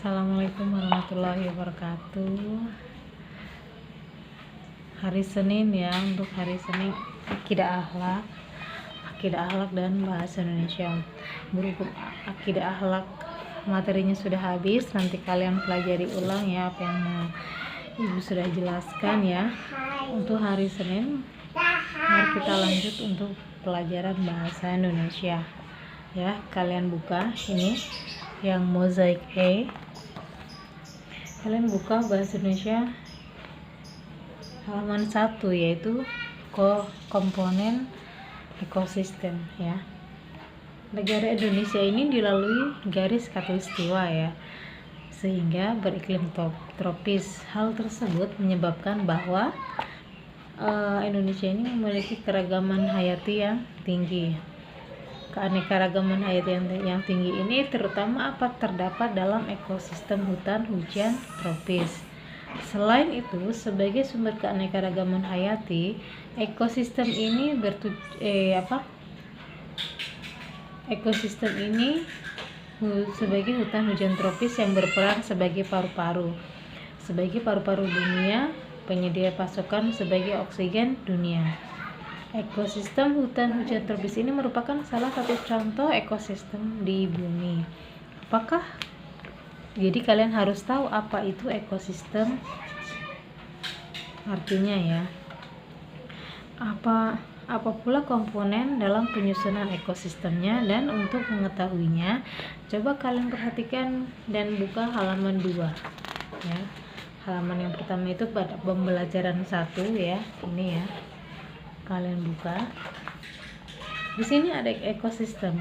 Assalamualaikum warahmatullahi wabarakatuh. Hari Senin ya, untuk hari Senin akidah akhlak dan bahasa Indonesia. Berhubung akidah akhlak materinya sudah habis, nanti kalian pelajari ulang ya apa yang Ibu sudah jelaskan ya. Untuk hari Senin, mari kita lanjut untuk pelajaran bahasa Indonesia. Ya, kalian buka ini yang mozaik kalian buka bahasa Indonesia halaman 1, yaitu komponen ekosistem ya. Negara Indonesia ini dilalui garis khatulistiwa ya, sehingga beriklim tropis. Hal tersebut menyebabkan bahwa Indonesia ini memiliki keragaman hayati yang tinggi. Keanekaragaman hayati yang tinggi ini terutama terdapat dalam ekosistem hutan hujan tropis. Selain itu, sebagai sumber keanekaragaman hayati, ekosistem ini sebagai hutan hujan tropis yang berperan sebagai paru-paru dunia, penyedia pasokan sebagai oksigen dunia. Ekosistem hutan hujan tropis ini merupakan salah satu contoh ekosistem di bumi. Jadi kalian harus tahu apa itu ekosistem, artinya ya. Apa pula komponen dalam penyusunan ekosistemnya, dan untuk mengetahuinya coba kalian perhatikan dan buka halaman 2 ya. Halaman yang pertama itu pada pembelajaran 1 ya, ini ya. Kalian buka. Di sini ada ekosistem.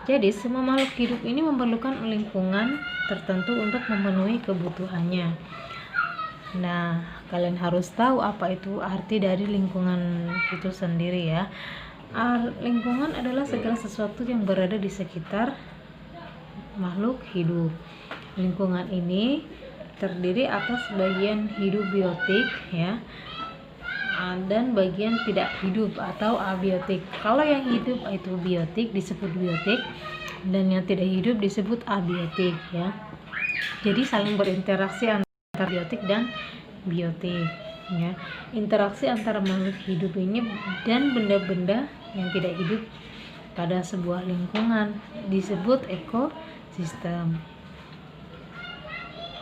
Jadi semua makhluk hidup ini memerlukan lingkungan tertentu untuk memenuhi kebutuhannya. Nah, kalian harus tahu apa itu arti dari lingkungan itu sendiri ya. Lingkungan adalah segala sesuatu yang berada di sekitar makhluk hidup. Lingkungan ini terdiri atas bagian hidup biotik ya, dan bagian tidak hidup atau abiotik. Kalau yang hidup itu biotik disebut biotik, dan yang tidak hidup disebut abiotik ya. Jadi saling berinteraksi antara biotik dan biotik ya. Interaksi antara makhluk hidup ini dan benda-benda yang tidak hidup pada sebuah lingkungan disebut ekosistem.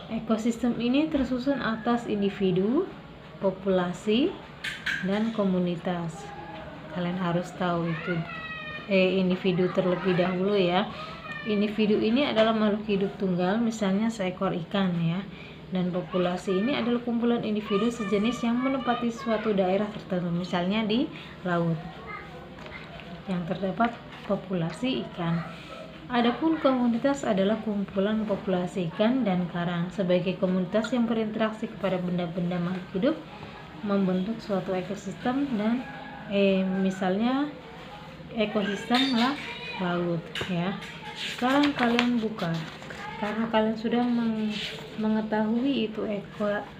Ekosistem ini tersusun atas individu, populasi, dan komunitas. Kalian harus tahu itu individu terlebih dahulu ya. Individu ini adalah makhluk hidup tunggal, misalnya seekor ikan ya. Dan populasi ini adalah kumpulan individu sejenis yang menempati suatu daerah tertentu, misalnya di laut yang terdapat populasi ikan. Adapun komunitas adalah kumpulan populasi ikan dan karang sebagai komunitas yang berinteraksi kepada benda-benda makhluk hidup membentuk suatu ekosistem, dan misalnya ekosistem laut ya. Sekarang kalian buka, karena kalian sudah mengetahui itu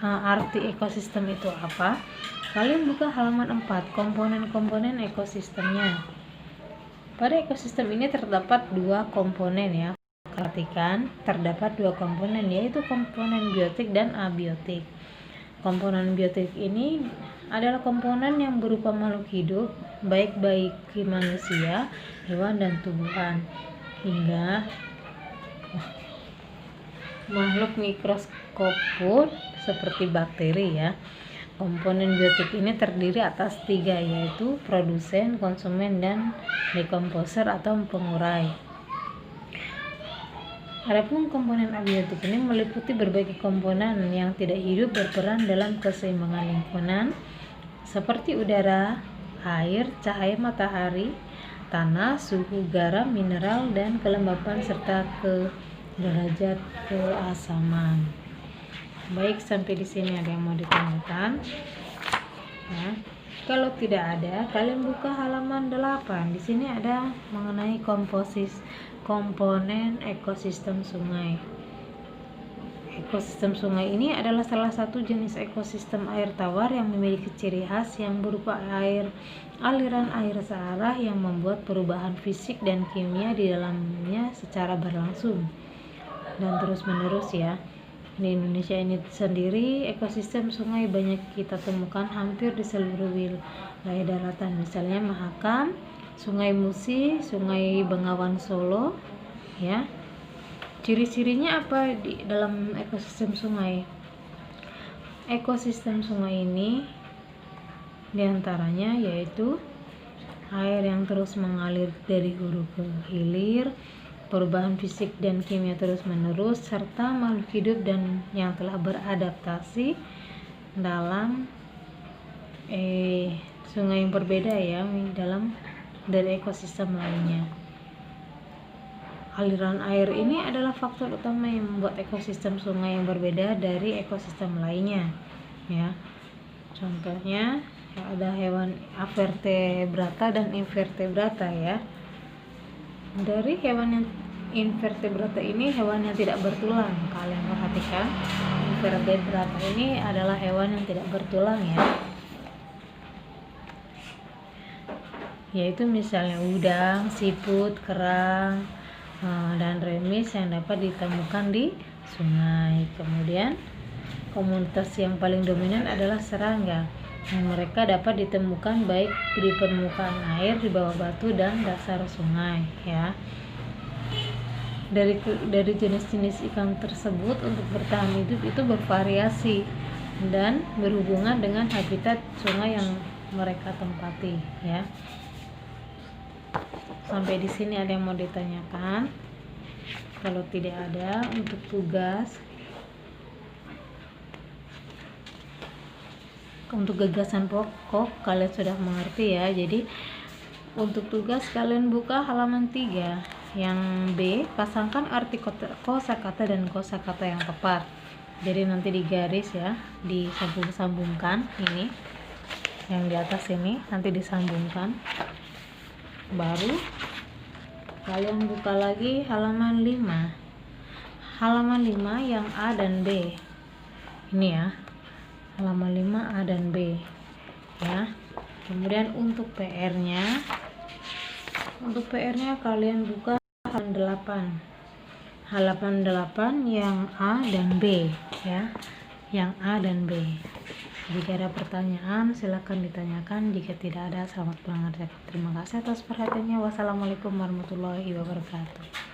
arti ekosistem itu apa. Kalian buka halaman 4, komponen-komponen ekosistemnya. Pada ekosistem ini terdapat 2 komponen ya. Perhatikan, terdapat 2 komponen, yaitu komponen biotik dan abiotik. Komponen biotik ini adalah komponen yang berupa makhluk hidup, baik manusia, hewan, dan tumbuhan, hingga makhluk mikroskop pun seperti bakteri ya. Komponen biotik ini terdiri atas 3, yaitu produsen, konsumen, dan dekomposer atau pengurai. Adapun komponen abiotik ini meliputi berbagai komponen yang tidak hidup berperan dalam keseimbangan lingkungan seperti udara, air, cahaya matahari, tanah, suhu, garam, mineral, dan kelembapan serta derajat keasaman. Baik, sampai di sini ada yang mau ditanyakan? Ya. Kalau tidak ada, kalian buka halaman 8. Di sini ada mengenai komponen ekosistem sungai. Ekosistem sungai ini adalah salah satu jenis ekosistem air tawar yang memiliki ciri khas yang berupa aliran air searah yang membuat perubahan fisik dan kimia di dalamnya secara berlangsung. dan terus menerus ya. Di Indonesia ini sendiri ekosistem sungai banyak kita temukan hampir di seluruh wilayah daratan, misalnya Mahakam, Sungai Musi, Sungai Bengawan Solo ya. Ciri-cirinya apa di dalam ekosistem sungai? Ekosistem sungai ini diantaranya yaitu air yang terus mengalir dari hulu ke hilir, perubahan fisik dan kimia terus-menerus, serta makhluk hidup dan yang telah beradaptasi dalam sungai yang berbeda ya dalam dari ekosistem lainnya. Aliran air ini adalah faktor utama yang membuat ekosistem sungai yang berbeda dari ekosistem lainnya ya. Contohnya ada hewan avertebrata dan invertebrata ya. Dari hewan yang invertebrata ini hewan yang tidak bertulang. Kalian perhatikan, invertebrata ini adalah hewan yang tidak bertulang ya. Yaitu misalnya udang, siput, kerang, dan remis yang dapat ditemukan di sungai. Kemudian komunitas yang paling dominan adalah serangga. Mereka dapat ditemukan baik di permukaan air, di bawah batu dan dasar sungai ya. Dari jenis-jenis ikan tersebut untuk bertahan hidup itu bervariasi dan berhubungan dengan habitat sungai yang mereka tempati ya. Sampai di sini ada yang mau ditanyakan? Kalau tidak ada, untuk tugas untuk gagasan pokok kalian sudah mengerti ya. Jadi untuk tugas kalian buka halaman 3 yang B, pasangkan arti kosakata dan kosakata yang tepat. Jadi nanti digaris ya, disambung-sambungkan, ini yang di atas ini nanti disambungkan. Baru kalian buka lagi halaman 5 yang A dan B ini ya, halaman 5 A dan B ya. Kemudian untuk PR-nya kalian buka halaman 8 yang A dan B ya, yang A dan B. Jika ada pertanyaan silakan ditanyakan, jika tidak ada selamat mengerjakan. Terima kasih atas perhatiannya. Wassalamualaikum warahmatullahi wabarakatuh.